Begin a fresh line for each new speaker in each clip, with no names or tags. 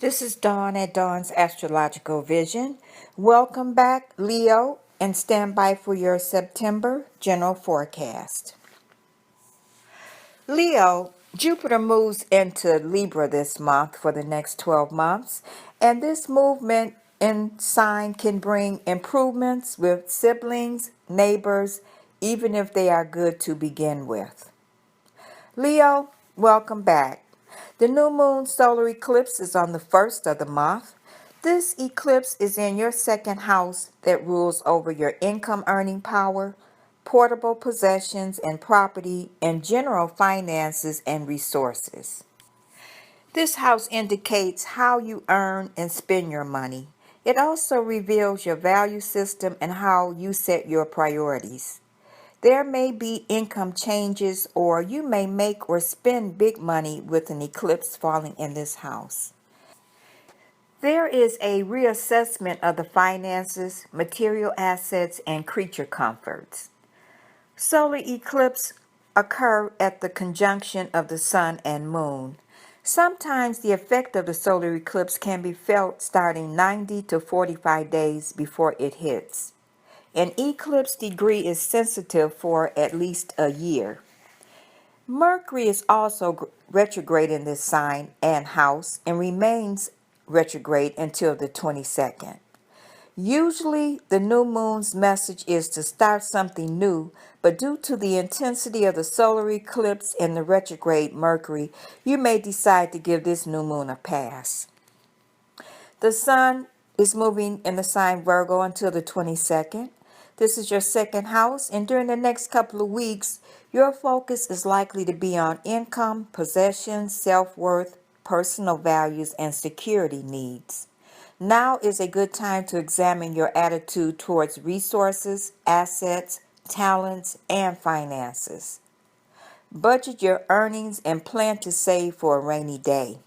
This is Dawn at Dawn's Astrological Vision. Welcome back, Leo, and stand by for your September general forecast. Leo, Jupiter moves into Libra this month for the next 12 months, and this movement in sign can bring improvements with siblings, neighbors, even if they are good to begin with. Leo, welcome back. The new moon solar eclipse is on the 1st of the month. This eclipse is in your second house that rules over your income earning power, portable possessions and property, and general finances and resources. This house indicates how you earn and spend your money. It also reveals your value system and how you set your priorities. There may be income changes, or you may make or spend big money with an eclipse falling in this house. There is a reassessment of the finances, material assets, and creature comforts. Solar eclipses occur at the conjunction of the sun and moon. Sometimes the effect of the solar eclipse can be felt starting 90 to 45 days before it hits. An eclipse degree is sensitive for at least a year. Mercury is also retrograde in this sign and house and remains retrograde until the 22nd. Usually, the new moon's message is to start something new, but due to the intensity of the solar eclipse and the retrograde Mercury, you may decide to give this new moon a pass. The sun is moving in the sign Virgo until the 22nd. This is your second house, and during the next couple of weeks, your focus is likely to be on income, possessions, self-worth, personal values, and security needs. Now is a good time to examine your attitude towards resources, assets, talents, and finances. Budget your earnings and plan to save for a rainy day.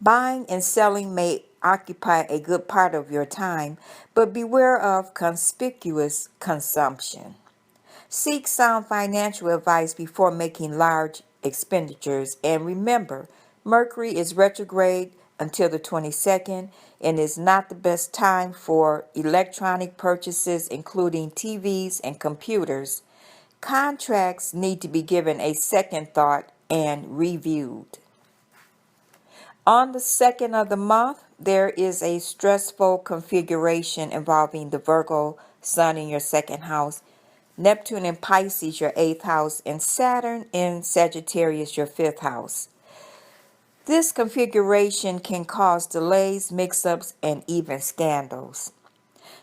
Buying and selling may occupy a good part of your time, but beware of conspicuous consumption. Seek sound financial advice before making large expenditures, and remember, Mercury is retrograde until the 22nd and is not the best time for electronic purchases, including TVs and computers. Contracts need to be given a second thought and reviewed. On the 2nd of the month, there is a stressful configuration involving the Virgo Sun in your second house, Neptune in Pisces, your 8th house, and Saturn in Sagittarius, your 5th house. This configuration can cause delays, mix-ups, and even scandals.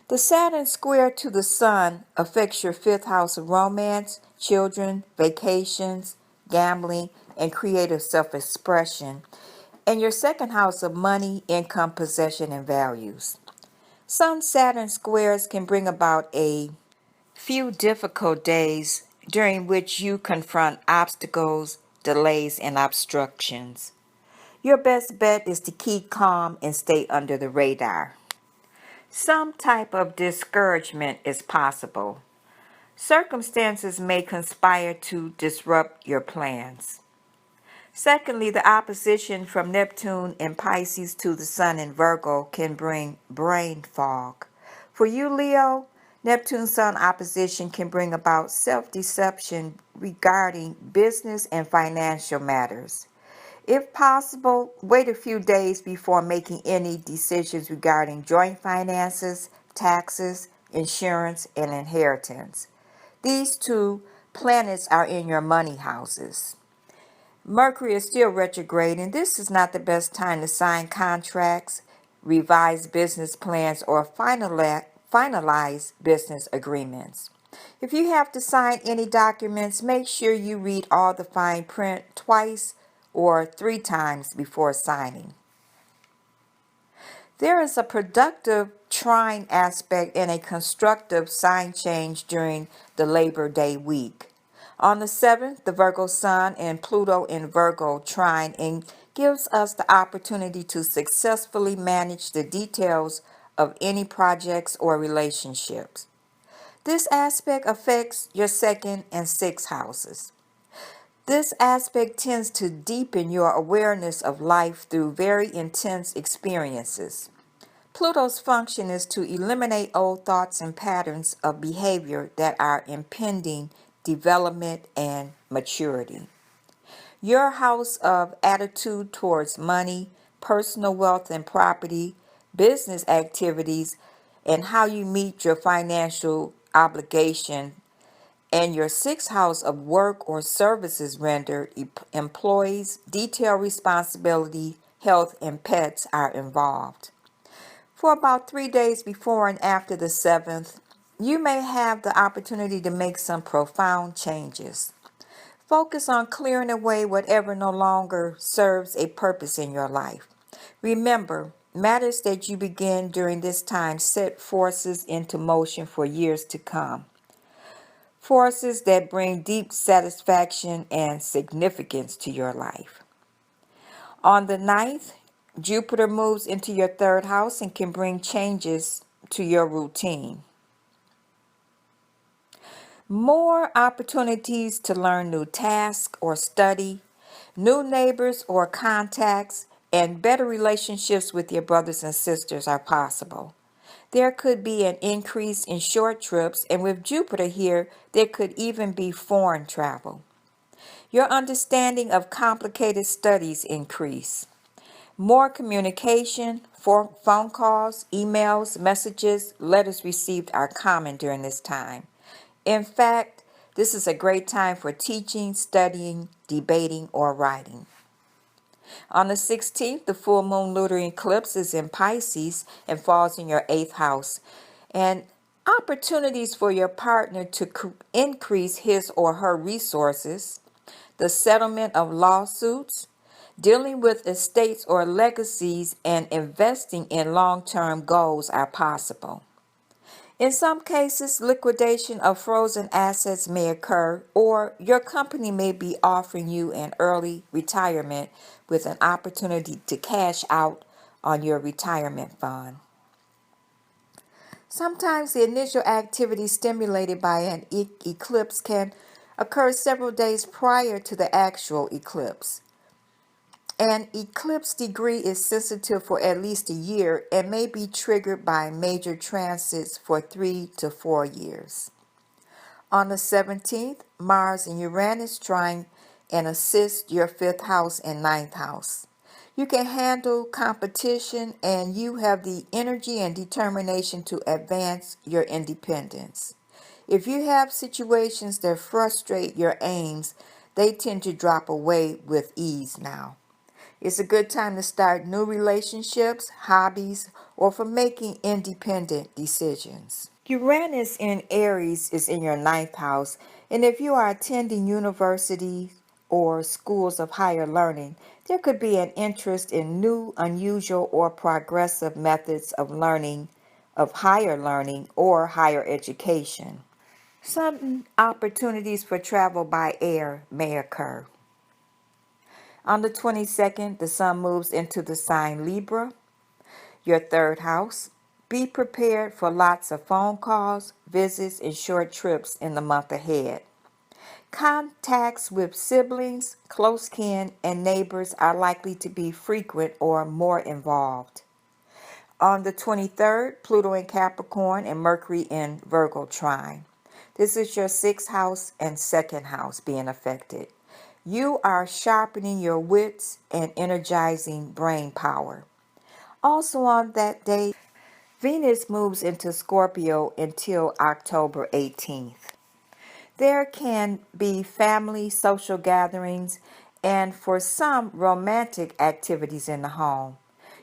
The Saturn square to the Sun affects your 5th house of romance, children, vacations, gambling, and creative self-expression, and your second house of money, income, possession, and values. Sun Saturn squares can bring about a few difficult days during which you confront obstacles, delays, and obstructions. Your best bet is to keep calm and stay under the radar. Some type of discouragement is possible. Circumstances may conspire to disrupt your plans. Secondly, the opposition from Neptune in Pisces to the Sun in Virgo can bring brain fog. For you, Leo, Neptune Sun opposition can bring about self-deception regarding business and financial matters. If possible, wait a few days before making any decisions regarding joint finances, taxes, insurance, and inheritance. These two planets are in your money houses. Mercury is still retrograde, and this is not the best time to sign contracts, revise business plans, or finalize business agreements. If you have to sign any documents, make sure you read all the fine print twice or 3 times before signing. There is a productive trine aspect and a constructive sign change during the Labor Day week. On the 7th, the Virgo Sun and Pluto in Virgo trine and gives us the opportunity to successfully manage the details of any projects or relationships. This aspect affects your 2nd and 6th houses. This aspect tends to deepen your awareness of life through very intense experiences. Pluto's function is to eliminate old thoughts and patterns of behavior that are impeding development and maturity. Your house of attitude towards money, personal wealth and property, business activities, and how you meet your financial obligation, and your sixth house of work or services rendered, employees, detailed responsibility, health, and pets are involved. For about 3 days before and after the 7th, you may have the opportunity to make some profound changes. Focus on clearing away whatever no longer serves a purpose in your life. Remember, matters that you begin during this time set forces into motion for years to come. Forces that bring deep satisfaction and significance to your life. On the 9th, Jupiter moves into your third house and can bring changes to your routine. More opportunities to learn new tasks or study, new neighbors or contacts, and better relationships with your brothers and sisters are possible. There could be an increase in short trips, and with Jupiter here, there could even be foreign travel. Your understanding of complicated studies increase. More communication, phone calls, emails, messages, letters received are common during this time. In fact, this is a great time for teaching, studying, debating, or writing. On the 16th, the full moon lunar eclipse is in Pisces and falls in your 8th house. And opportunities for your partner to increase his or her resources, the settlement of lawsuits, dealing with estates or legacies, and investing in long-term goals are possible. In some cases, liquidation of frozen assets may occur, or your company may be offering you an early retirement with an opportunity to cash out on your retirement fund. Sometimes the initial activity stimulated by an eclipse can occur several days prior to the actual eclipse. An eclipse degree is sensitive for at least a year and may be triggered by major transits for 3 to 4 years. On the 17th, Mars and Uranus trine and assist your 5th house and 9th house. You can handle competition and you have the energy and determination to advance your independence. If you have situations that frustrate your aims, they tend to drop away with ease now. It's a good time to start new relationships, hobbies, or for making independent decisions. Uranus in Aries is in your 9th house, and if you are attending universities or schools of higher learning, there could be an interest in new, unusual, or progressive methods of learning, of higher learning, or higher education. Some opportunities for travel by air may occur. On the 22nd, the sun moves into the sign Libra, your 3rd house. Be prepared for lots of phone calls, visits, and short trips in the month ahead. Contacts with siblings, close kin, and neighbors are likely to be frequent or more involved. On the 23rd, Pluto in Capricorn and Mercury in Virgo trine. This is your 6th house and 2nd house being affected. You are sharpening your wits and energizing brain power. Also on that day, Venus moves into Scorpio until October 18th. There can be family, social gatherings, and for some, romantic activities in the home.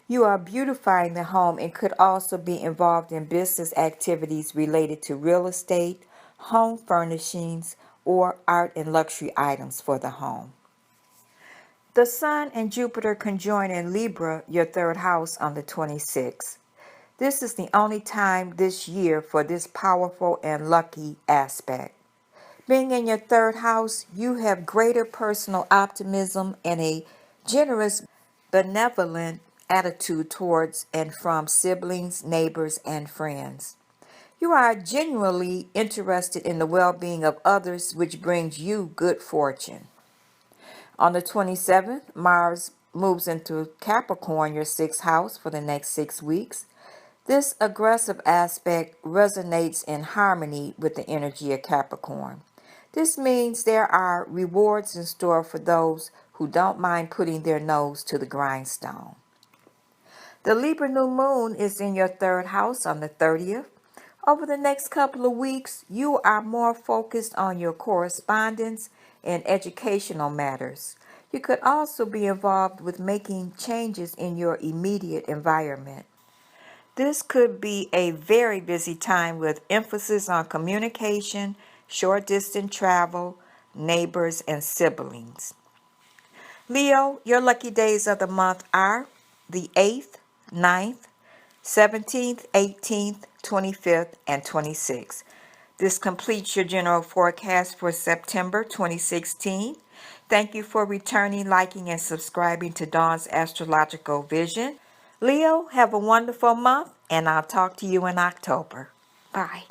You are beautifying the home and could also be involved in business activities related to real estate, home furnishings, or art and luxury items for the home. The Sun and Jupiter conjoin in Libra, your 3rd house, on the 26th. This is the only time this year for this powerful and lucky aspect. Being in your 3rd house, you have greater personal optimism and a generous, benevolent attitude towards and from siblings, neighbors, and friends. You are genuinely interested in the well-being of others, which brings you good fortune. On the 27th, Mars moves into Capricorn, your sixth house, for the next 6 weeks. This aggressive aspect resonates in harmony with the energy of Capricorn. This means there are rewards in store for those who don't mind putting their nose to the grindstone. The Libra new moon is in your third house on the 30th. Over the next couple of weeks, you are more focused on your correspondence and educational matters. You could also be involved with making changes in your immediate environment. This could be a very busy time with emphasis on communication, short distance travel, neighbors, and siblings. Leo, your lucky days of the month are the 8th, 9th, 17th, 18th, 25th, and 26th. This completes your general forecast for September 2016. Thank you for returning, liking, and subscribing to Dawn's Astrological Vision. Leo, have a wonderful month, and I'll talk to you in October. Bye.